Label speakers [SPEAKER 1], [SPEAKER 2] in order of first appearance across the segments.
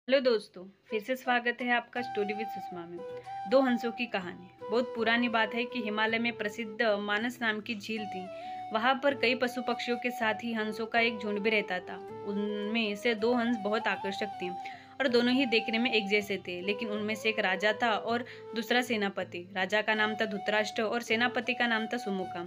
[SPEAKER 1] Hello दोस्तों, फिर से स्वागत है आपका स्टोरी विद सुषमा में। दो हंसों की कहानी। बहुत पुरानी बात है कि हिमालय में प्रसिद्ध मानस नाम की झील थी। वहां पर कई पशु पक्षियों के साथ ही हंसों का एक झुंड भी रहता था। उनमें से दो हंस बहुत आकर्षक थे और दोनों ही देखने में एक जैसे थे। लेकिन उनमें से एक राजा था और दूसरा सेनापति। राजा का नाम था धृतराष्ट्र और सेनापति का नाम था सुमुखा।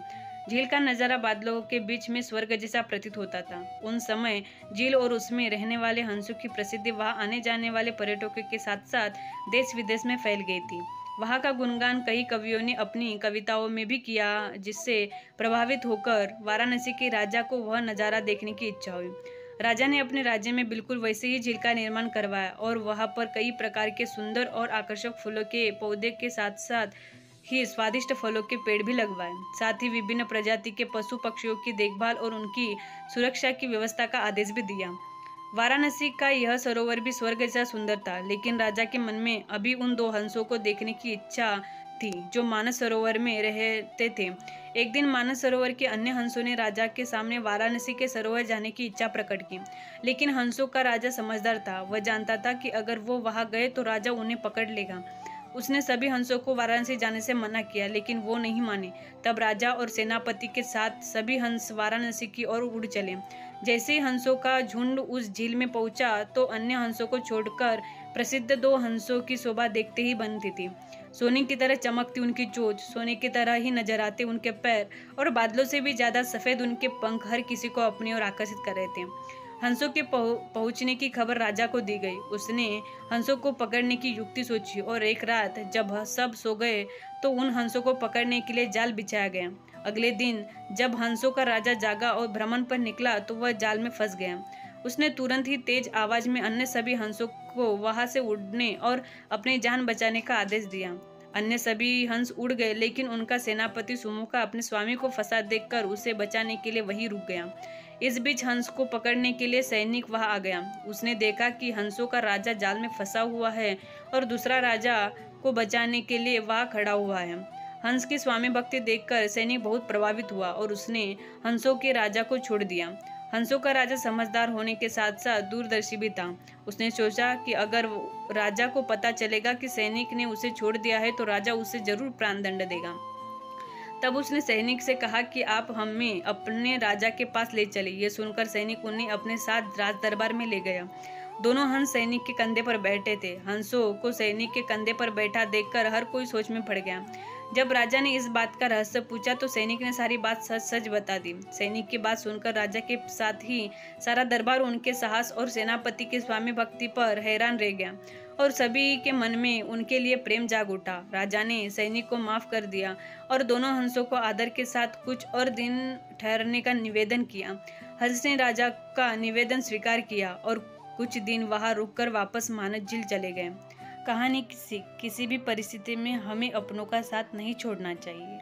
[SPEAKER 1] झील का नजारा बादलों के बीच में स्वर्ग जैसा प्रतीत होता था। उन समय झील और उसमें रहने वाले हंसों की प्रसिद्धि वहां आने जाने वाले पर्यटकों के साथ साथ देश विदेश में फैल गई थी। वहां का गुणगान कई कवियों ने अपनी कविताओं में भी किया, जिससे प्रभावित होकर वाराणसी के राजा को वह नज़ारा देखने की इच्छा हुई। राजा ने अपने राज्य में बिल्कुल वैसे ही झील का निर्माण करवाया और वहां पर कई प्रकार के सुंदर और आकर्षक फूलों के पौधे के साथ साथ ही स्वादिष्ट फलों के पेड़ भी लगवाए। साथ ही विभिन्न प्रजाति के पशु पक्षियों की देखभाल और उनकी सुरक्षा की व्यवस्था का आदेश भी दिया। वाराणसी का यह सरोवर भी स्वर्ग जैसा सुंदर था, लेकिन राजा के मन में अभी उन दो हंसों को देखने की इच्छा थी जो मानस सरोवर में रहते थे। एक दिन मानस सरोवर के अन्य हंसों ने राजा के सामने वाराणसी के सरोवर जाने की इच्छा प्रकट की। लेकिन हंसों का राजा समझदार था। वह जानता था कि अगर वो वहां गए तो राजा उन्हें पकड़ लेगा। उसने सभी हंसों को वाराणसी जाने से मना किया, लेकिन वो नहीं माने। तब राजा और सेनापति के साथ सभी हंस वाराणसी की ओर उड़ चले। जैसे ही हंसों का झुंड उस झील में पहुंचा तो अन्य हंसों को छोड़कर प्रसिद्ध दो हंसों की शोभा देखते ही बनती थी। सोने की तरह चमकती उनकी चोंच, सोने की तरह ही नजर आते उनके पैर और बादलों से भी ज्यादा सफेद उनके पंख हर किसी को अपनी ओर आकर्षित कर रहे थे। हंसों के पहुंचने की खबर राजा को दी गई। उसने हंसों को पकड़ने की युक्ति सोची और एक रात जब सब सो गए तो उन हंसों को पकड़ने के लिए जाल बिछाया गया। अगले दिन जब हंसों का राजा जागा और भ्रमण पर निकला तो वह जाल में फंस गया। उसने तुरंत ही तेज आवाज में अन्य सभी हंसों को वहां से उड़ने और अपनी जान बचाने का आदेश दिया। अन्य सभी हंस उड़ गए, लेकिन उनका सेनापति सुमुखा अपने स्वामी को फंसा देखकर उसे बचाने के लिए वहीं रुक गया। इस बीच हंस को पकड़ने के लिए सैनिक वहां आ गया। उसने देखा कि हंसों का राजा जाल में फंसा हुआ है और दूसरा राजा को बचाने के लिए वहां खड़ा हुआ है। हंस की स्वामी भक्ति देखकर सैनिक बहुत प्रभावित हुआ और उसने हंसों के राजा को छोड़ दिया। हंसों का राजा समझदार होने के साथ साथ दूरदर्शी भी था। उसने सोचा कि अगर राजा को पता चलेगा कि सैनिक ने उसे छोड़ दिया है तो राजा उसे जरूर प्राणदंड देगा। तब उसने सैनिक से कहा कि आप हमें अपने राजा के पास ले चले। ये सुनकर सैनिक उन्हें अपने साथ राज दरबार में ले गया। दोनों हंस सैनिक के कंधे पर बैठे थे। हंसों को सैनिक के कंधे पर बैठा देखकर हर कोई सोच में पड़ गया। जब राजा ने इस बात का रहस्य पूछा तो सैनिक ने सारी बात सच सच बता दी। सैनिक की बात सुनकर राजा के साथ ही सारा दरबार उनके साहस और सेनापति की स्वामी भक्ति पर हैरान रह गया और सभी के मन में उनके लिए प्रेम जाग उठा। राजा ने सैनिक को माफ कर दिया और दोनों हंसों को आदर के साथ कुछ और दिन ठहरने का निवेदन किया। हंस ने राजा का निवेदन स्वीकार किया और कुछ दिन वहां रुककर वापस मानस झील चले गए। कहानी किसी भी परिस्थिति में हमें अपनों का साथ नहीं छोड़ना चाहिए।